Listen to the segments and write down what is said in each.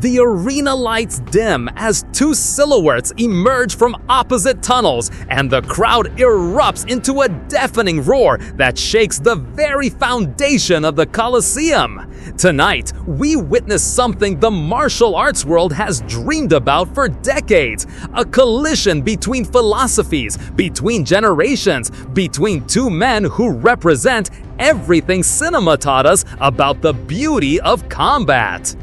The arena lights dim as two silhouettes emerge from opposite tunnels, and the crowd erupts into a deafening roar that shakes the very foundation of the Colosseum. Tonight, we witness something the martial arts world has dreamed about for decades: a collision between philosophies, between generations, between two men who represent everything cinema taught us about the beauty of combat.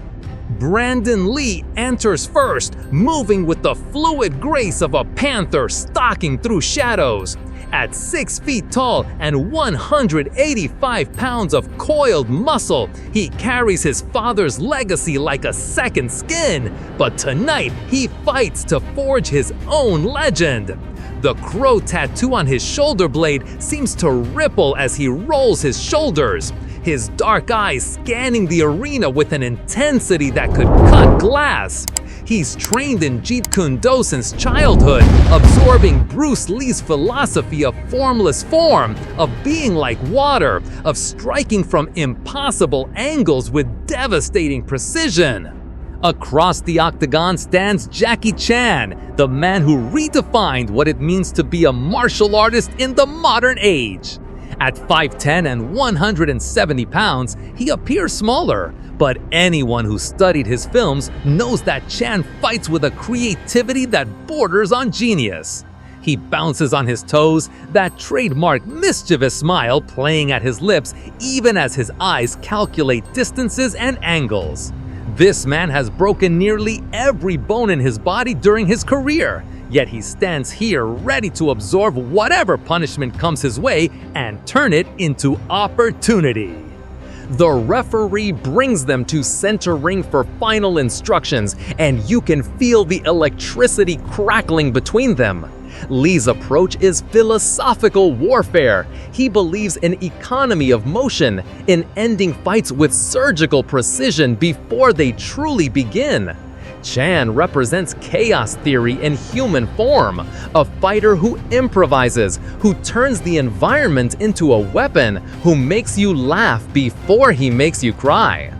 Brandon Lee enters first, moving with the fluid grace of a panther stalking through shadows. At 6 feet tall and 185 pounds of coiled muscle, he carries his father's legacy like a second skin. But tonight, he fights to forge his own legend. The crow tattoo on his shoulder blade seems to ripple as he rolls his shoulders, his dark eyes scanning the arena with an intensity that could cut glass. He's trained in Jeet Kune Do since childhood, absorbing Bruce Lee's philosophy of formless form, of being like water, of striking from impossible angles with devastating precision. Across the octagon stands Jackie Chan, the man who redefined what it means to be a martial artist in the modern age. At 5'10" and 170 pounds, he appears smaller, but anyone who studied his films knows that Chan fights with a creativity that borders on genius. He bounces on his toes, that trademark mischievous smile playing at his lips even as his eyes calculate distances and angles. This man has broken nearly every bone in his body during his career, yet he stands here ready to absorb whatever punishment comes his way and turn it into opportunity. The referee brings them to center ring for final instructions, and you can feel the electricity crackling between them. Lee's approach is philosophical warfare. He believes in economy of motion, in ending fights with surgical precision before they truly begin. Chan represents chaos theory in human form, a fighter who improvises, who turns the environment into a weapon, who makes you laugh before he makes you cry.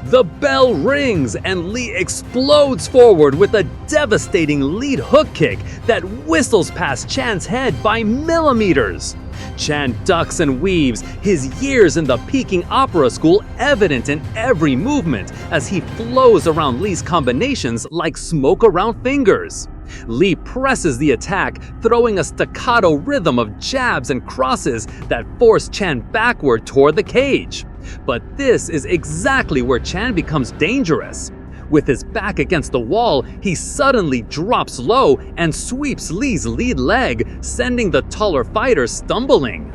The bell rings and Lee explodes forward with a devastating lead hook kick that whistles past Chan's head by millimeters. Chan ducks and weaves, his years in the Peking Opera School evident in every movement as he flows around Lee's combinations like smoke around fingers. Lee presses the attack, throwing a staccato rhythm of jabs and crosses that force Chan backward toward the cage. But this is exactly where Chan becomes dangerous. With his back against the wall, he suddenly drops low and sweeps Lee's lead leg, sending the taller fighter stumbling.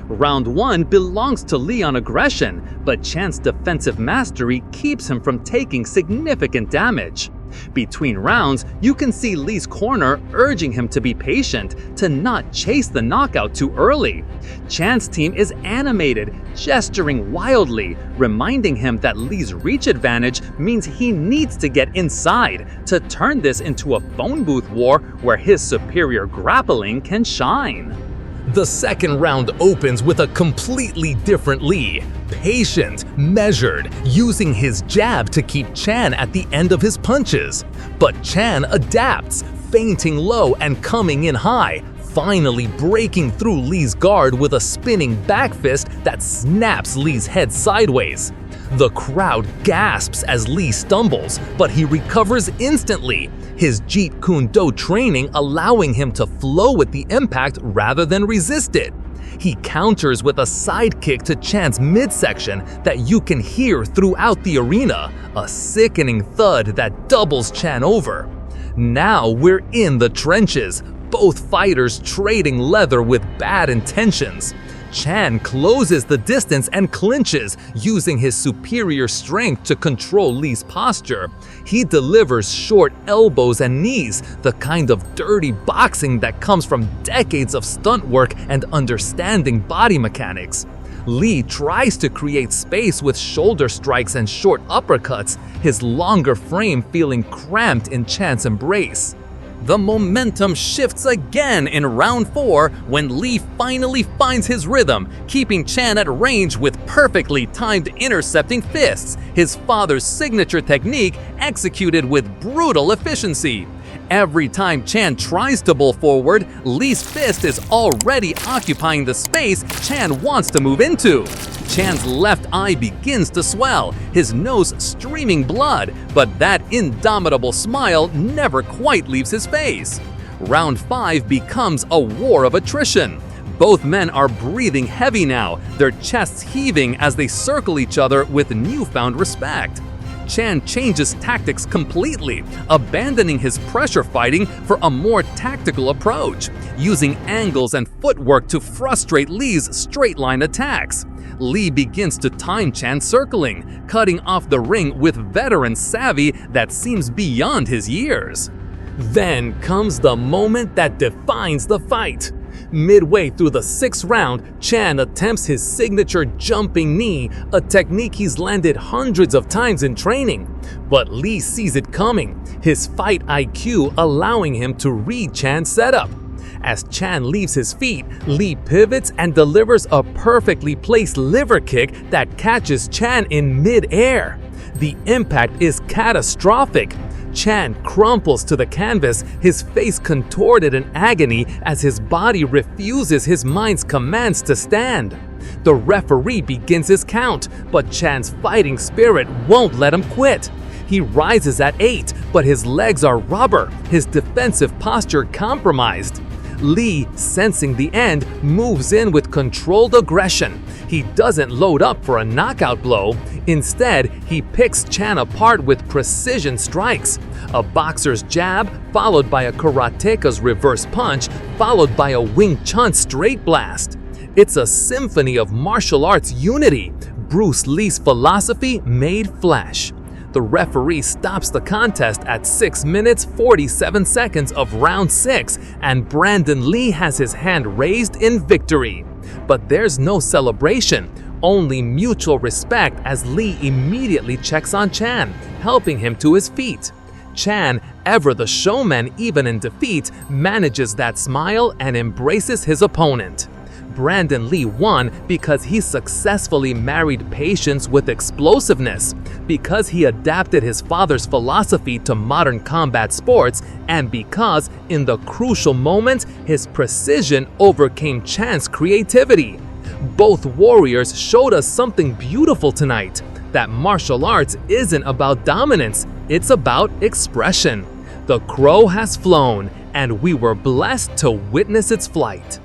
Round 1 belongs to Lee on aggression, but Chan's defensive mastery keeps him from taking significant damage. Between rounds, you can see Lee's corner urging him to be patient, to not chase the knockout too early. Chan's team is animated, gesturing wildly, reminding him that Lee's reach advantage means he needs to get inside to turn this into a phone booth war where his superior grappling can shine. The second round opens with a completely different Lee. Patient, measured, using his jab to keep Chan at the end of his punches. But Chan adapts, feinting low and coming in high, finally breaking through Lee's guard with a spinning back fist that snaps Lee's head sideways. The crowd gasps as Lee stumbles, but he recovers instantly, his Jeet Kune Do training allowing him to flow with the impact rather than resist it. He counters with a side kick to Chan's midsection that you can hear throughout the arena, a sickening thud that doubles Chan over. Now we're in the trenches, both fighters trading leather with bad intentions. Chan closes the distance and clinches, using his superior strength to control Lee's posture. He delivers short elbows and knees, the kind of dirty boxing that comes from decades of stunt work and understanding body mechanics. Lee tries to create space with shoulder strikes and short uppercuts, his longer frame feeling cramped in Chan's embrace. The momentum shifts again in round 4 when Lee finally finds his rhythm, keeping Chan at range with perfectly timed intercepting fists, his father's signature technique executed with brutal efficiency. Every time Chan tries to bowl forward, Lee's fist is already occupying the space Chan wants to move into. Chan's left eye begins to swell, his nose streaming blood, but that indomitable smile never quite leaves his face. Round 5 becomes a war of attrition. Both men are breathing heavy now, their chests heaving as they circle each other with newfound respect. Chan changes tactics completely, abandoning his pressure fighting for a more tactical approach, using angles and footwork to frustrate Lee's straight-line attacks. Lee begins to time Chan circling, cutting off the ring with veteran savvy that seems beyond his years. Then comes the moment that defines the fight. Midway through the 6th round, Chan attempts his signature jumping knee, a technique he's landed hundreds of times in training. But Lee sees it coming, his fight IQ allowing him to read Chan's setup. As Chan leaves his feet, Lee pivots and delivers a perfectly placed liver kick that catches Chan in mid-air. The impact is catastrophic. Chan crumples to the canvas, his face contorted in agony as his body refuses his mind's commands to stand. The referee begins his count, but Chan's fighting spirit won't let him quit. He rises at 8, but his legs are rubber, his defensive posture compromised. Lee, sensing the end, moves in with controlled aggression. He doesn't load up for a knockout blow. Instead, he picks Chan apart with precision strikes. A boxer's jab, followed by a karateka's reverse punch, followed by a Wing Chun straight blast. It's a symphony of martial arts unity, Bruce Lee's philosophy made flesh. The referee stops the contest at 6 minutes 47 seconds of round 6, and Brandon Lee has his hand raised in victory. But there's no celebration, only mutual respect as Lee immediately checks on Chan, helping him to his feet. Chan, ever the showman even in defeat, manages that smile and embraces his opponent. Brandon Lee won because he successfully married patience with explosiveness, because he adapted his father's philosophy to modern combat sports, and because, in the crucial moment, his precision overcame Chan's creativity. Both warriors showed us something beautiful tonight, that martial arts isn't about dominance, it's about expression. The crow has flown, and we were blessed to witness its flight.